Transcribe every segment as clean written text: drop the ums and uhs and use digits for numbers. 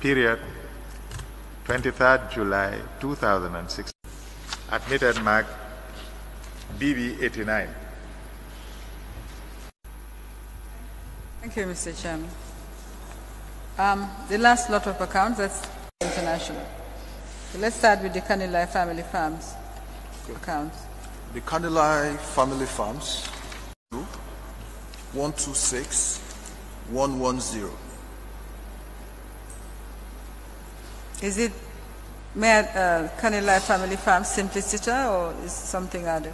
Period 23rd July 2006. Admitted mark BB 89. Thank you, Mr. Chairman. The last lot of accounts, that's international. So let's start with the Canalife Family Farms accounts. The Canalife Family Farms, 126110. Is it Canalife Family Farms Simpliciter or is something other?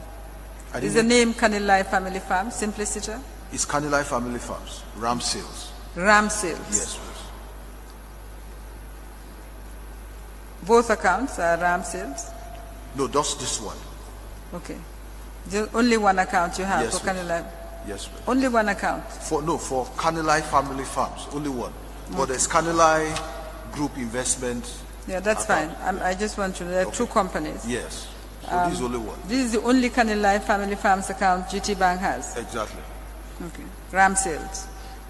Is the name Canalife Family Farms Simpliciter? It's Canalife Family Farms, Ram Sales. Ram Sales? Yes, please. Both accounts are Ram Sales? No, just this one. Okay. Just only one account you have, yes, for Canalife? Yes, please. Only one account? For Canalife Family Farms, only one. Okay. But there's Canalife Group Investment. Yeah, that's account. Fine. I just want to know, there are two companies. Yes. So this is only one. This is the only Canalife Family Farms account GT Bank has? Exactly. Okay. Ram Sales.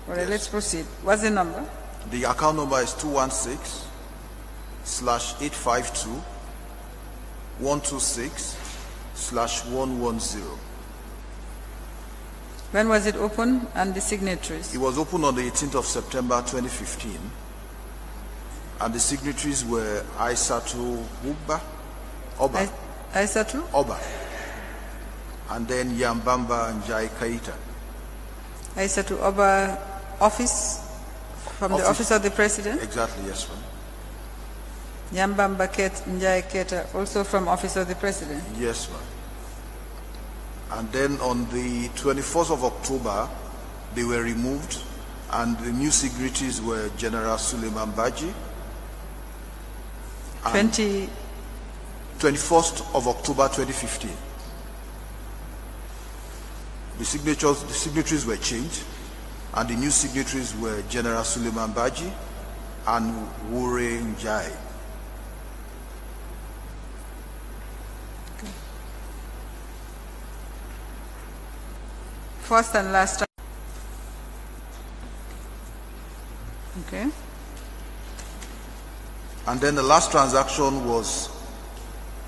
All right, yes. Let's proceed. What's the number? The account number is 216/852/126/110. When was it opened and the signatories? It was opened on the 18th of September 2015. And the signatories were Aisatu Oba. Aisatu? Oba. And then Yambamba and Jai Kaita. Aisatu Oba, office? From the office of the president? Exactly, yes, ma'am. Yambamba Njai Keta, also from office of the president? Yes, ma'am. And then on the 24th of October, they were removed, and the new signatories were General Suleiman Baji. 21st of October 2015. The signatories were changed, and the new signatories were General Suleiman Baji and Wure Njai. Okay. First and last. Okay. And then the last transaction was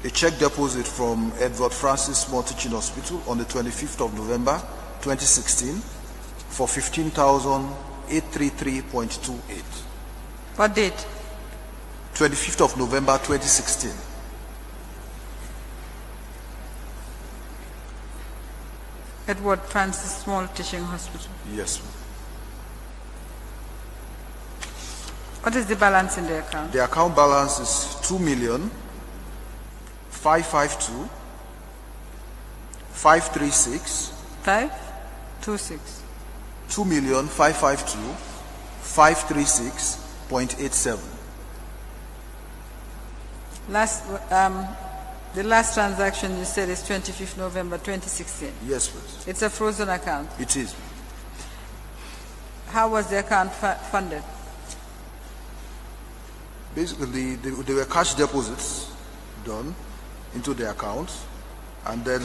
a check deposit from Edward Francis Small Teaching Hospital on the 25th of November 2016 for 15,833.28. What date? 25th of November 2016. Edward Francis Small Teaching Hospital. Yes, ma'am. What is the balance in the account? The account balance is 2,552,536. 526. 2,552,536.87. The last transaction you said is 25th November 2016. Yes, please. It's a frozen account. It is. How was the account funded? Basically, there were cash deposits done into the account, and then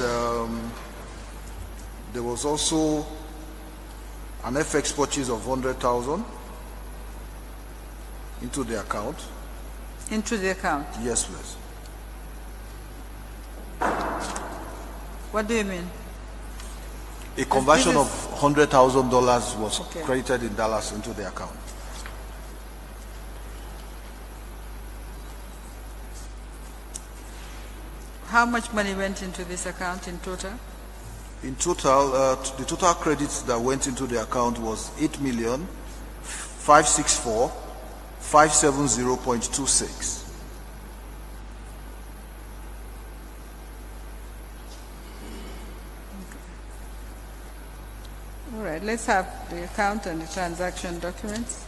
there was also an FX purchase of 100,000 into the account. Into the account? Yes, please. What do you mean? A conversion of $100,000 was credited in dollars into the account. How much money went into this account in total? In total, the total credits that went into the account was 8,564,570.26. All right, let's have the account and the transaction documents.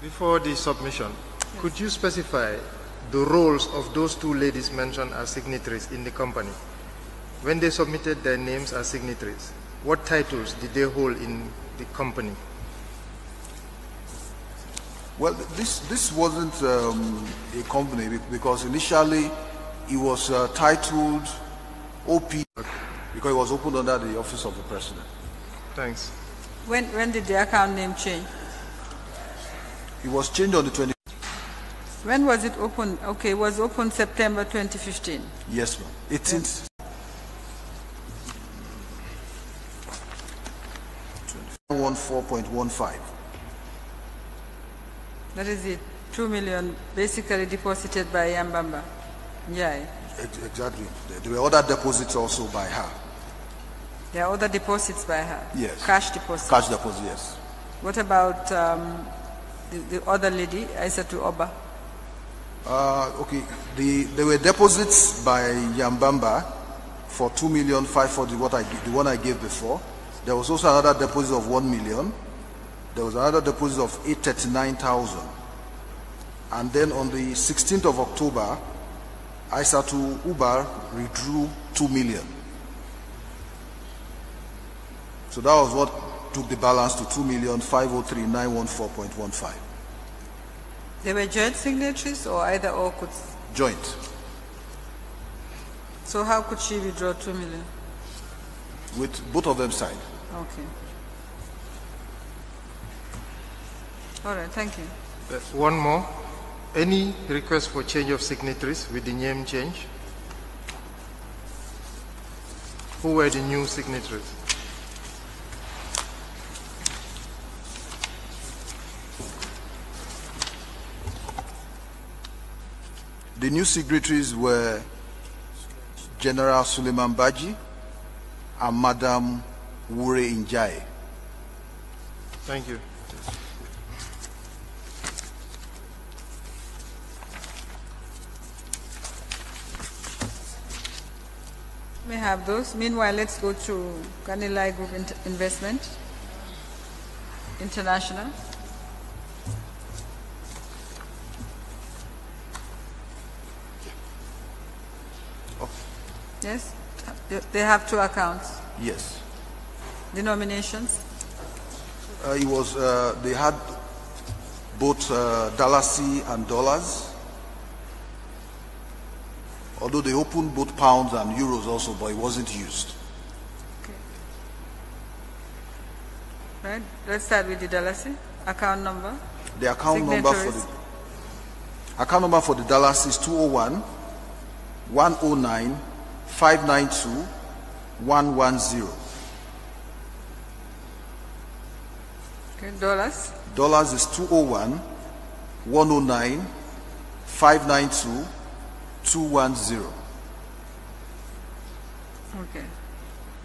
Before the submission, could you specify the roles of those two ladies mentioned as signatories in the company? When they submitted their names as signatories, what titles did they hold in the company? Well, this wasn't a company because initially it was titled OP because it was opened under the office of the president. Thanks. When did the account name change? It was changed on the 20. When was it opened? Okay, it was opened September 2015. Yes, ma'am. 18th. 14.15. That is it. 2 million basically deposited by Yambamba. Yeah. Exactly. There were other deposits also by her. There are other deposits by her? Yes. Cash deposits? Cash deposit, yes. What about the other lady, Aisatu Oba? Okay. There were deposits by Yambamba for 2,540,000, the one I gave before. There was also another deposit of 1 million. There was another deposit of 839,000. And then on the 16th of October, Aisatu Uba withdrew 2 million. So that was what took the balance to 2,503,914.15. They were joint signatories or either or could? Joint. So how could she withdraw 2 million? With both of them signed. Okay. All right, thank you. One more. Any request for change of signatories with the name change? Who were the new signatories? The new signatories were General Suleiman Baji and Madam Wure Njai. Thank you. We have those. Meanwhile, let's go to Canalife Group Investment International. Yes, they have two accounts. Yes. Denominations? It was, they had both Dalasi and dollars. Although they opened both pounds and euros also, but it wasn't used. Okay. Right. Let's start with the Dalasi. Account number? The account number for the Dalasi is 201 109 592 110. Okay. Dollars? Dollars is 201 109 592 210. Okay.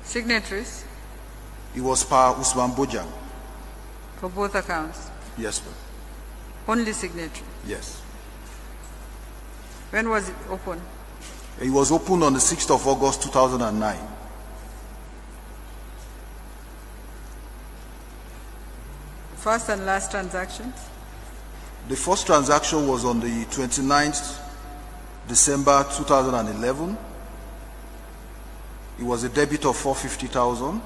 Signatories? It was Pa Usman Bojang. For both accounts? Yes, ma'am. Only signatory? Yes. When was it opened? It was opened on the 6th of August 2009. First and last transactions? The first transaction was on the 29th December 2011. It was a debit of 450,000.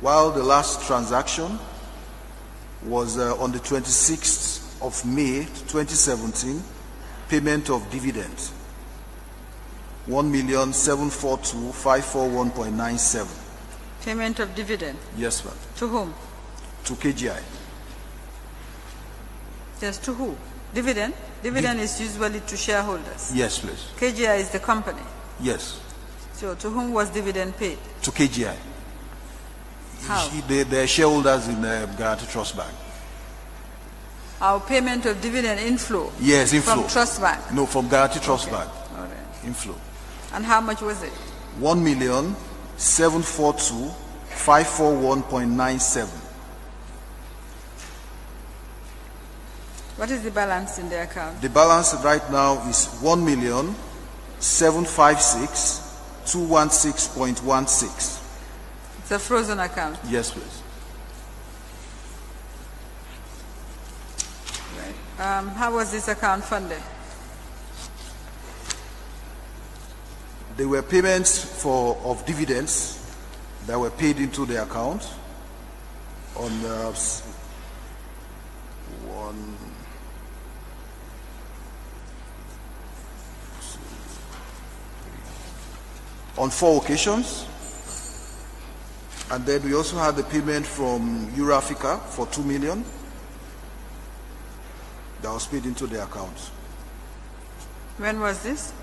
While the last transaction was on the 26th of May 2017, payment of dividend 1,742,541.97. Payment of dividend? Yes, ma'am. To whom? To KGI. Yes, to who? Dividend? Dividend is usually to shareholders. Yes, please. KGI is the company. Yes. So to whom was dividend paid? To KGI. How? They're shareholders in the Guarantee Trust Bank. Our payment of dividend inflow? Yes, inflow. From Trust Bank? No, from Guarantee Trust Bank. All right. Inflow. And how much was it? 1,742,541.97. What is the balance in the account? The balance right now is 1,756,216.16. It's a frozen account. Yes, please. Right. How was this account funded? There were payments of dividends that were paid into the account on 4 occasions. And then we also had the payment from Eurafrica for 2 million that was paid into the account. When was this?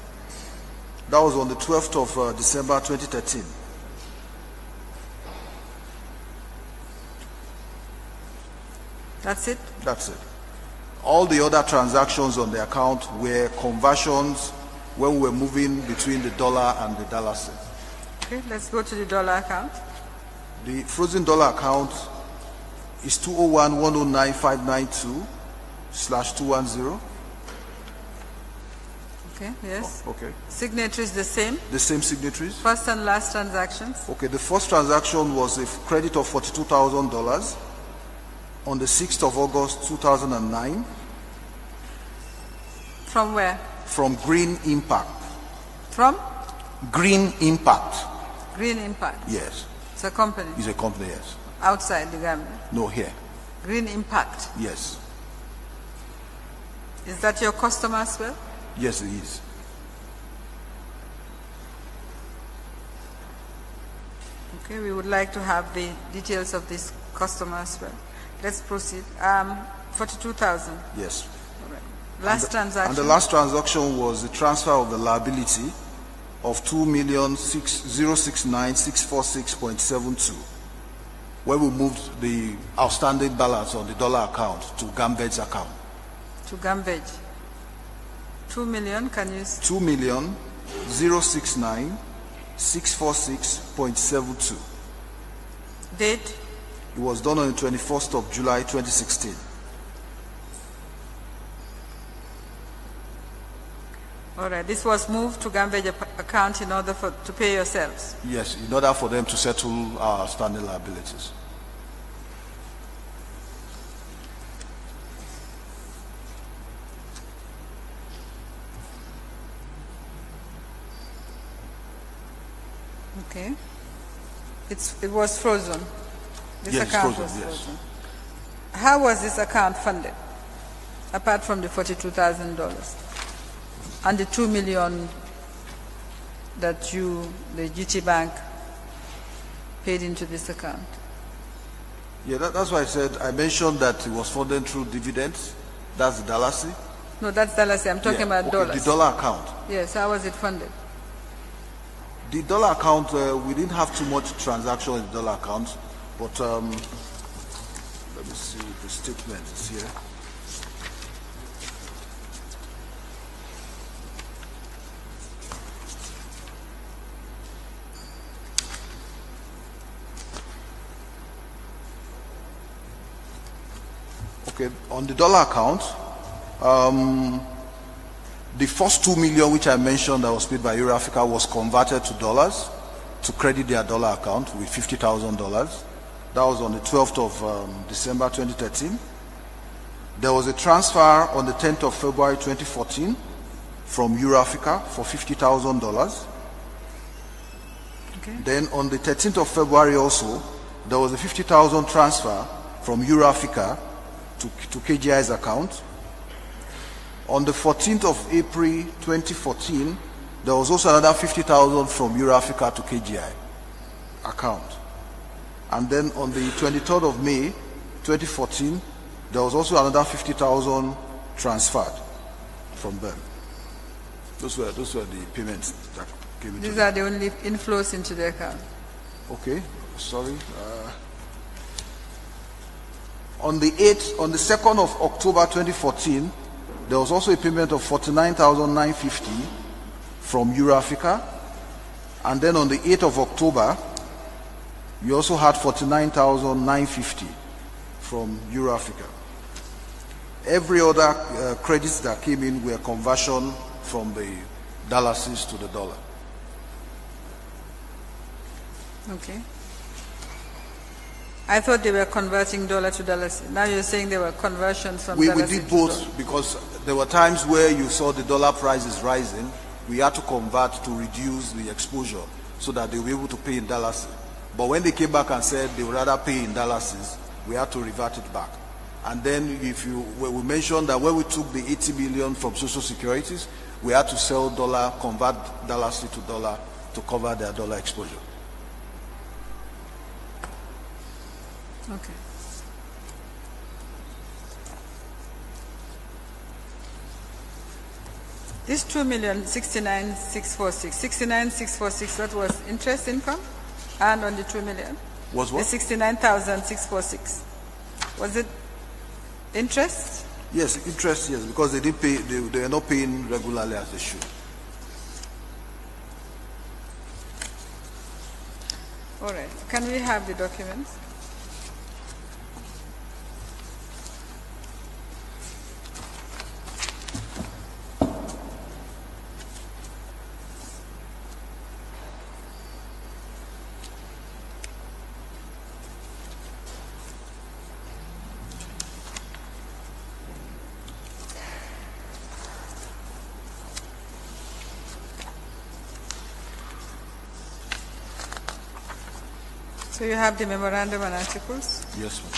That was on the 12th of December 2013. That's it? That's it. All the other transactions on the account were conversions when we were moving between the dollar and the dollar cent. Okay, let's go to the dollar account. The frozen dollar account is 201,109,592/210. Okay, yes. Oh, okay. Signatories the same? The same signatories. First and last transactions? Okay, the first transaction was a credit of $42,000 on the 6th of August 2009. From where? From Green Impact. From? Green Impact. Green Impact? Yes. It's a company? It's a company, yes. Outside the Gambia? No, here. Green Impact? Yes. Is that your customer as well? Yes, it is. Okay, we would like to have the details of this customer as well. Let's proceed. 42,000. Yes. All right. Last transaction. And the last transaction was the transfer of the liability of 2,069,646.72, where we moved the outstanding balance on the dollar account to Gambia's account. To Gambia. 2 million, can you? 2,069,646.72. Date? It was done on the 21st of July 2016. All right. This was moved to Gambia account in order to pay yourselves? Yes, in order for them to settle our outstanding liabilities. Okay. It was frozen. This Yes, account frozen, was yes. frozen. How was this account funded, apart from the $42,000 and the 2 million that the GT Bank, paid into this account? Yeah, that's why I mentioned that it was funded through dividends. That's the Dalasi. No, that's dollars. I'm talking about dollars. The dollar account. Yes, how was it funded? The dollar account, we didn't have too much transaction in the dollar account, but let me see the statement is here. Okay, on the dollar account, the first 2 million which I mentioned that was paid by Eurafrica was converted to dollars to credit their dollar account with $50,000. That was on the 12th of December 2013. There was a transfer on the 10th of February 2014 from Eurafrica for $50,000. Okay. Then on the 13th of February also, there was a 50,000 transfer from Eurafrica to KGI's account. On the 14th of April 2014, there was also another 50,000 from Eurafrica to KGI account. And then on the 23rd of May 2014, there was also another 50,000 transferred from them. Those were the payments that came into. These are the only inflows into the account. Okay, sorry. On the 2nd of October 2014, there was also a payment of 49,950 from Eurafrica, and then on the 8th of October, we also had 49,950 from Eurafrica. Every other credits that came in were conversion from the dollars to the dollar. Okay. I thought they were converting dollar to dollars. Now you're saying they were conversions from dollars We did to both dollar. because there were times where you saw the dollar prices rising. We had to convert to reduce the exposure so that they were able to pay in dollars. But when they came back and said they would rather pay in dollars, we had to revert it back. And then we mentioned that when we took the 80 million from social securities, we had to sell dollar, convert dollars to dollar to cover their dollar exposure. Okay. This 2,069,646, 69,646, that was interest income, and on the 2 million. Was what? The 69,646. Was it interest? Yes, interest, yes, because they didn't pay, they are not paying regularly as they should. All right. Can we have the documents? So you have the memorandum and articles? Yes, ma'am.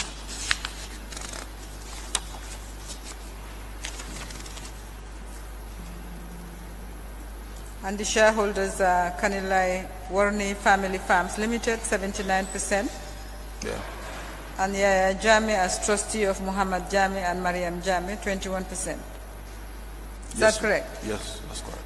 And the shareholders are Canalife Warney Family Farms Limited, 79%. Yeah. And Yaya Jame as trustee of Muhammad Jame and Mariam Jame, 21%. Is that correct? Yes, that's correct.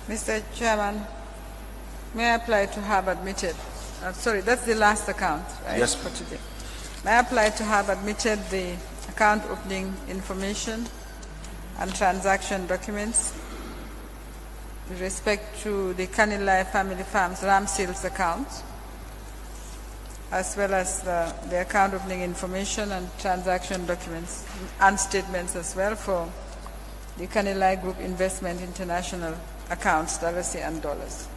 Mr. Chairman, may I apply to have admitted, sorry, that's the last account, right? Yes. For today. May I apply to have admitted the account opening information and transaction documents with respect to the Canalife Family Farms Ram Sales account, as well as the account opening information and transaction documents and statements as well for the Canalife Group Investment International accounts, dollars and dollars.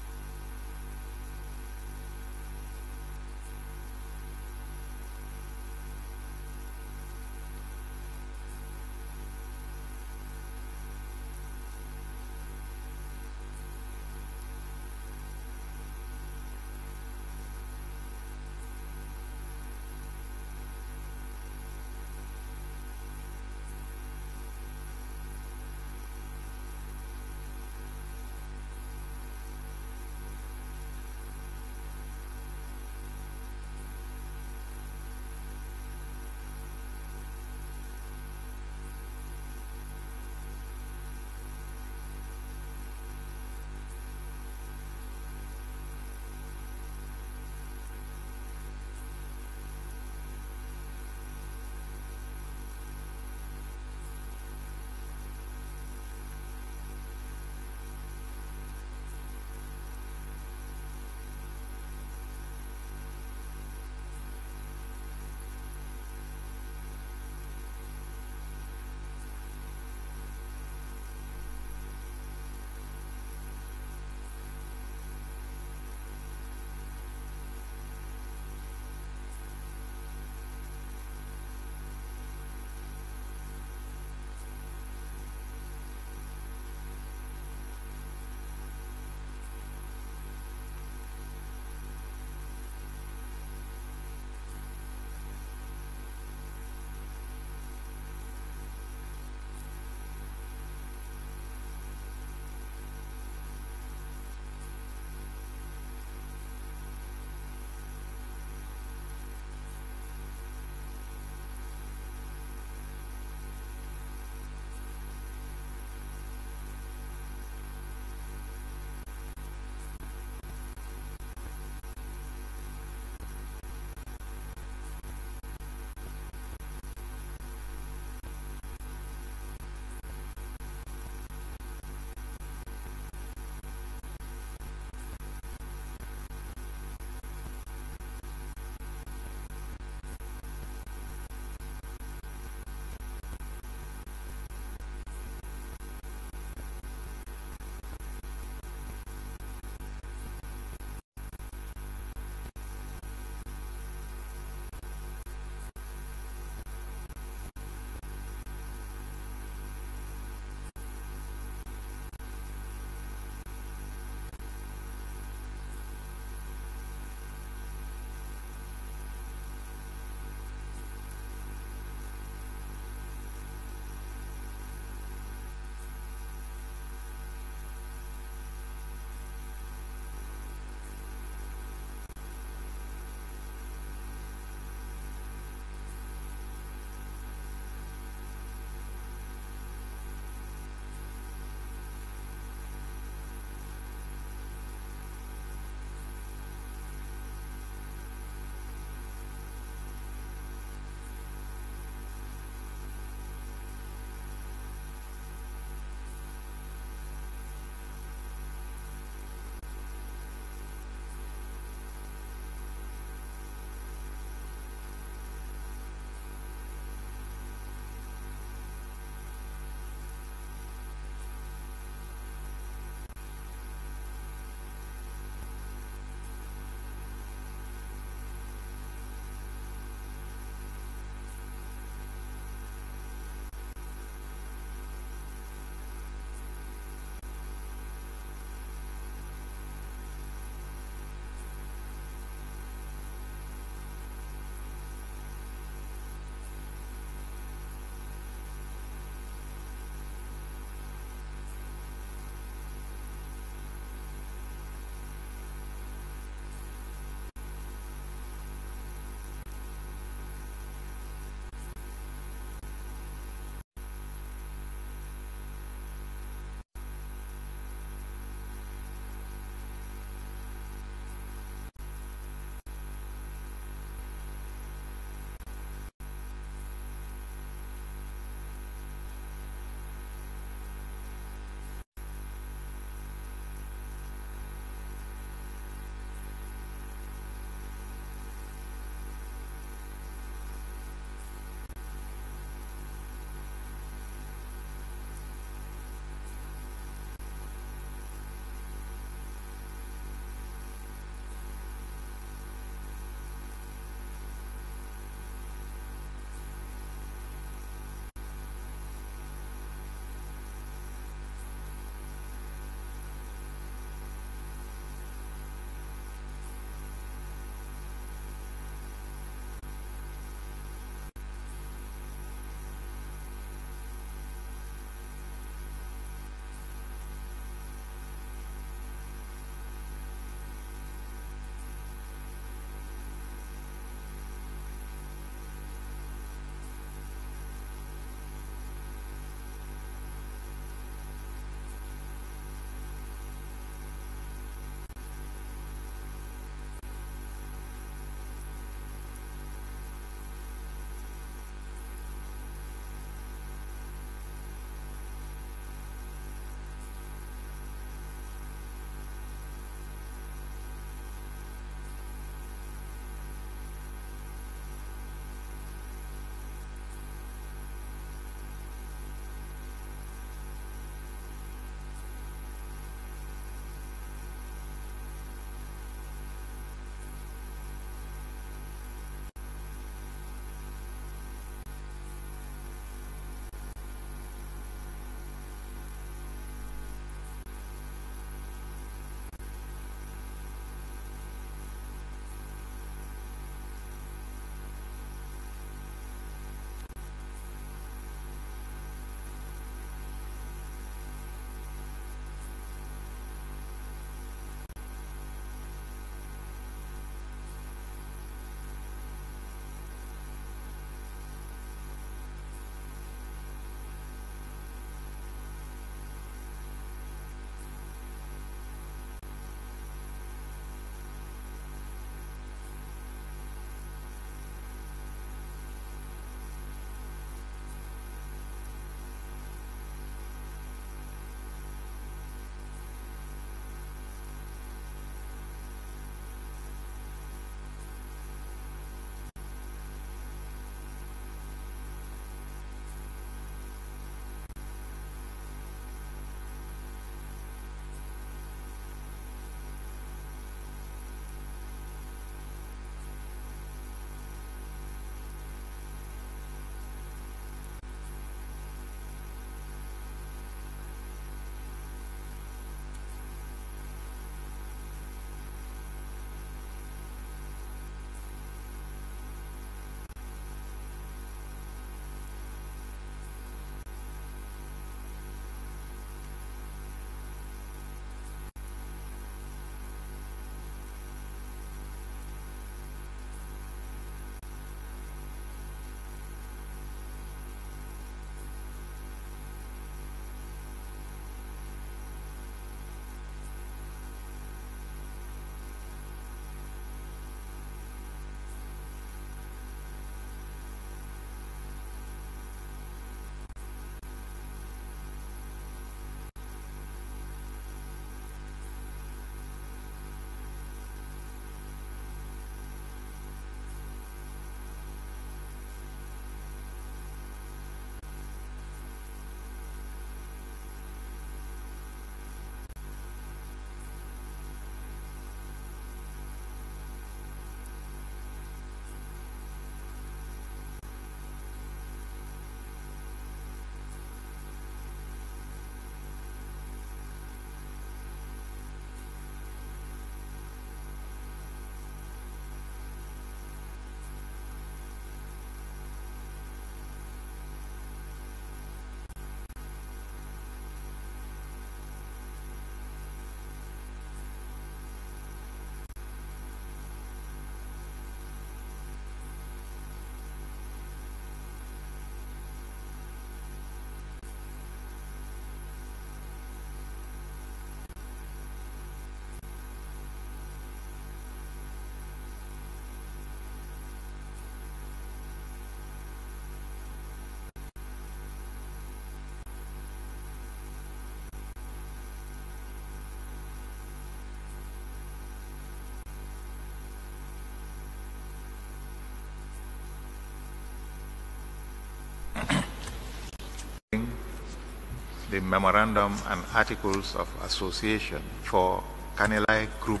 the Memorandum and Articles of Association for Canalife Group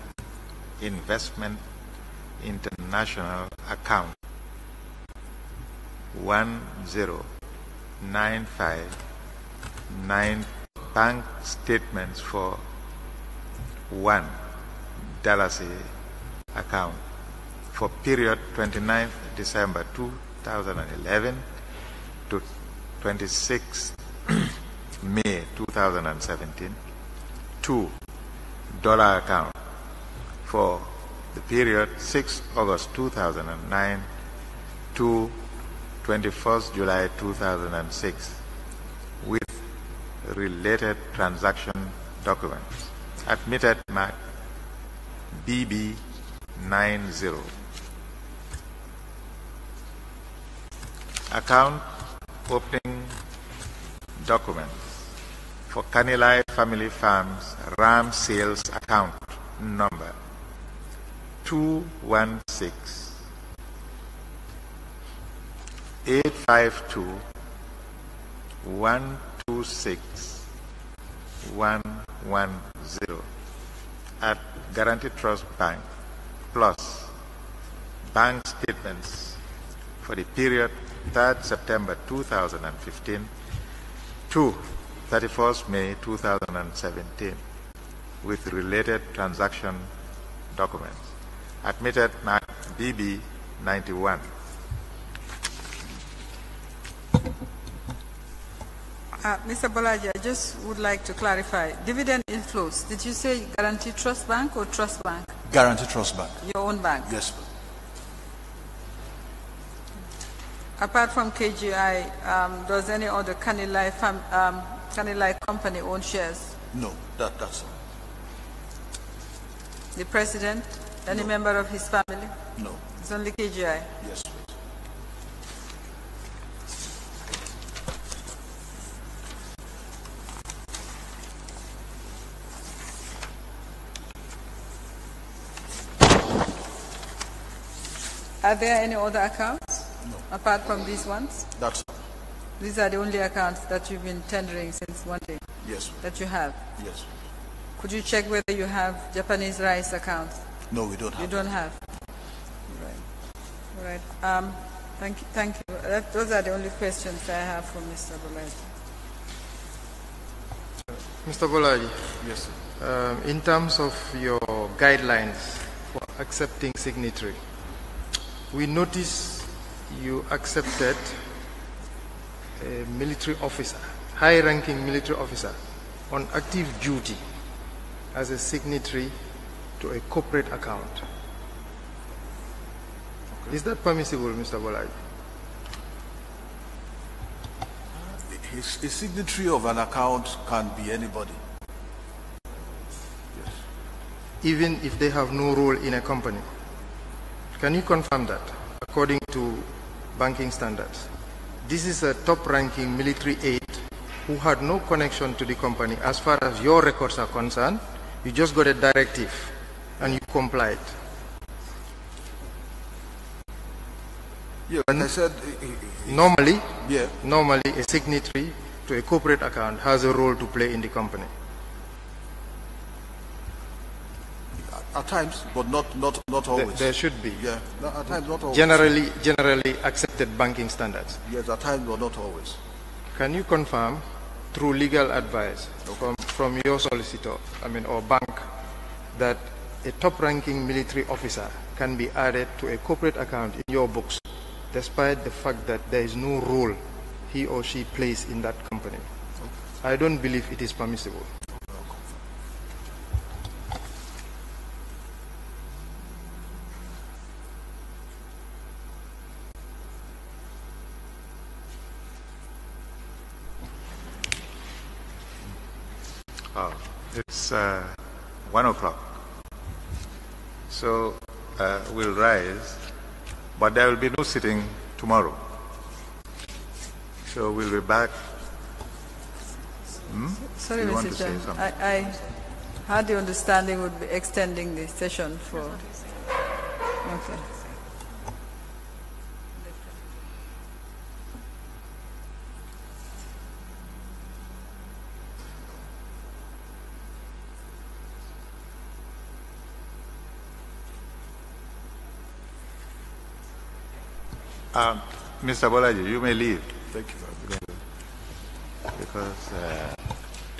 Investment International account 10959 bank statements for 1 Dallas account for period 29th December 2011 to 26th May 2017. 2 dollar account for the period 6 August 2009 to 21st July 2006 with related transaction documents. Admitted Mark BB 90. Account opening documents for Canalife Family Farms RAM sales account number 216 852 126 110 at Guaranty Trust Bank, plus bank statements for the period 3rd September 2015 to 31st May 2017 with related transaction documents. Admitted Mark BB 91. Mr. Bolaji, I just would like to clarify. Dividend inflows, did you say Guarantee Trust Bank or Trust Bank? Guarantee Trust Bank. Your own bank? Yes, ma'am. Apart from KGI, does any other Canalife company own shares? No, that's all. The president? Any member of his family? No. It's only KGI? Yes, please. Are there any other accounts? No. Apart from these ones? That's all. These are the only accounts that you've been tendering since one day? Yes, ma'am. That you have? Yes. Could you check whether you have Japanese rice accounts? No, we don't have. You don't have? All right. Thank you. Those are the only questions I have for Mr. Bolaji. Mr. Bolaji. Yes, sir. In terms of your guidelines for accepting signatory, we notice you accepted a military officer, high-ranking military officer, on active duty as a signatory to a corporate account. Okay. Is that permissible, Mr. Bolaji? A signatory of an account can be anybody. Yes. Even if they have no role in a company. Can you confirm that, according to banking standards? This is a top-ranking military aide who had no connection to the company as far as your records are concerned. You just got a directive and you complied. Yeah, and I said... Normally, yeah. Normally a signatory to a corporate account has a role to play in the company. At times, but not always. There should be. Yeah, no, at times, not always. Generally accepted banking standards. Yes, at times, but not always. Can you confirm, through legal advice from your solicitor, or bank, that a top-ranking military officer can be added to a corporate account in your books, despite the fact that there is no role he or she plays in that company? I don't believe it is permissible. It's 1 o'clock. So we'll rise, but there will be no sitting tomorrow. So we'll be back. Sorry, you want Mr. to say Chairman. something? I had the understanding would be extending the session for... Okay. Mr. Bolaji, you may leave. Thank you very much. Because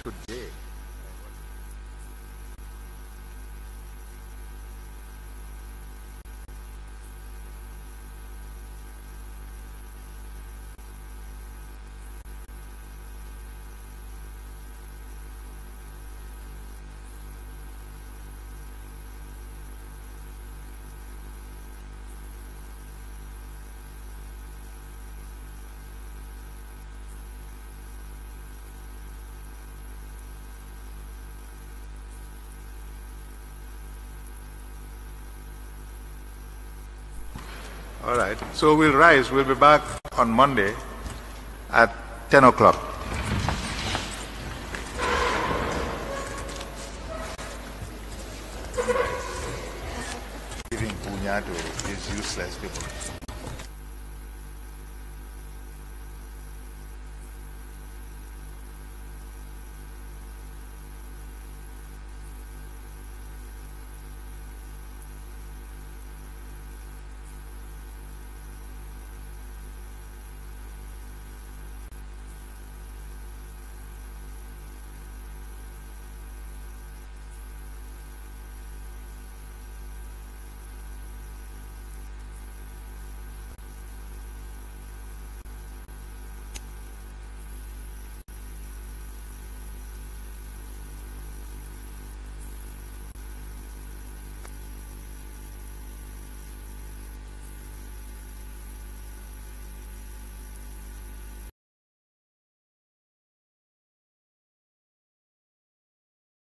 today... All right. So we'll rise. We'll be back on Monday at 10 o'clock. Giving punya to these useless people.